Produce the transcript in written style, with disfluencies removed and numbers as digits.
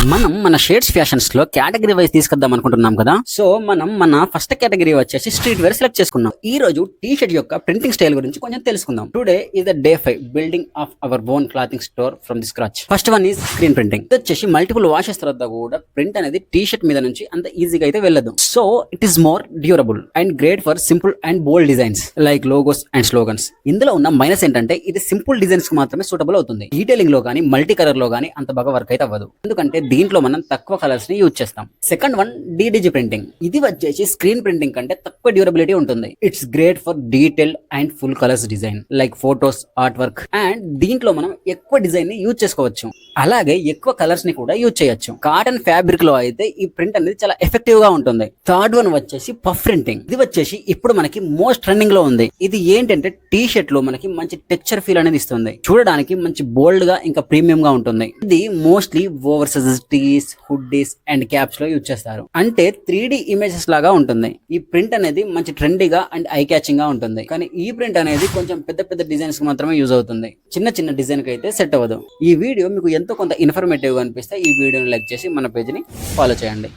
మనం మన shades fashions లో కేటగిరీ వైజ్ తీసుకొద్దాం అనుకుంటున్నాం కదా. సో మనం మన ఫస్ట్ కేటగిరీ వచ్చేసి స్ట్రీట్ వేర్ సెలెక్ట్ చేసుకున్నాం. ఈ రోజు టీ షర్ట్ యొక్క ప్రింటింగ్ స్టైల్ గురించి కొంచెం తెలుసుకుందాం. Today is the day 5 building of our own clothing store from the scratch. First one is screen printing. ఇది వచ్చేసి మల్టిపుల్ వాషెస్ తర్వాత కూడా ప్రింట్ అనేది టీ షర్ట్ మీద నుంచి అంత ఈజీగా అయితే వెళ్ళదు. So it is more durable and great for simple and bold designs like logos and slogans. ఇందులో ఉన్న మైనస్ ఏంటంటే ఇది సింపుల్ డిజైన్స్ కి మాత్రమే సూటబుల్ అవుతుంది. డీటెయిలింగ్ లో కానీ మల్టీ కలర్ లో కానీ అంత బాగా వర్క్ అయితే అవ్వదు, ఎందుకంటే దీంట్లో మనం తక్కువ కలర్స్ ని యూజ్ చేస్తాం. Second one DDG printing. ఇది వచ్చేసి స్క్రీన్ ప్రింటింగ్ కంటే తక్కువ డ్యూరబిలిటీ ఉంటుంది. It's great for detail and full colours design like photos, art work. And దీంట్లో మనం ఎక్కువ డిజైన్ ని యూజ్ చేసుకోవచ్చు, అలాగే ఎక్కువ కలర్స్ ని కూడా యూజ్ చేయొచ్చు. కాటన్ ఫ్యాబ్రిక్ లో అయితే ఈ ప్రింట్ అనేది చాలా ఎఫెక్టివ్ గా ఉంటుంది. థర్డ్ వన్ వచ్చేసి పఫ్ ప్రింటింగ్. ఇది వచ్చేసి ఇప్పుడు మనకి మోస్ట్ ట్రెండింగ్ లో ఉంది. ఇది ఏంటంటే టీ షర్ట్ లో మనకి మంచి టెక్స్చర్ ఫీల్ అనేది ఇస్తుంది. చూడడానికి మంచి బోల్డ్ గా ఇంకా ప్రీమియం గా ఉంటుంది. ఇది mostly oversize tees, hoodies and caps లో యూజ్ చేస్తారు. అంటే 3D ఇమేజెస్ లాగా ఉంటుంది. ఈ ప్రింట్ అనేది మంచి ట్రెండీగా అండ్ ఐ క్యాచింగ్ గా ఉంటుంది. కానీ ఈ ప్రింట్ అనేది కొంచెం పెద్ద పెద్ద డిజైన్స్ కి మాత్రమే యూజ్ అవుతుంది. చిన్న చిన్న డిజైన్ కి అయితే సెట్ అవ్వదు. ఈ వీడియో మీకు ఎంతో కొంత ఇన్ఫర్మేటివ్ గా అనిపిస్తే ఈ వీడియోని లైక్ చేసి మన పేజ్ ని ఫాలో చేయండి.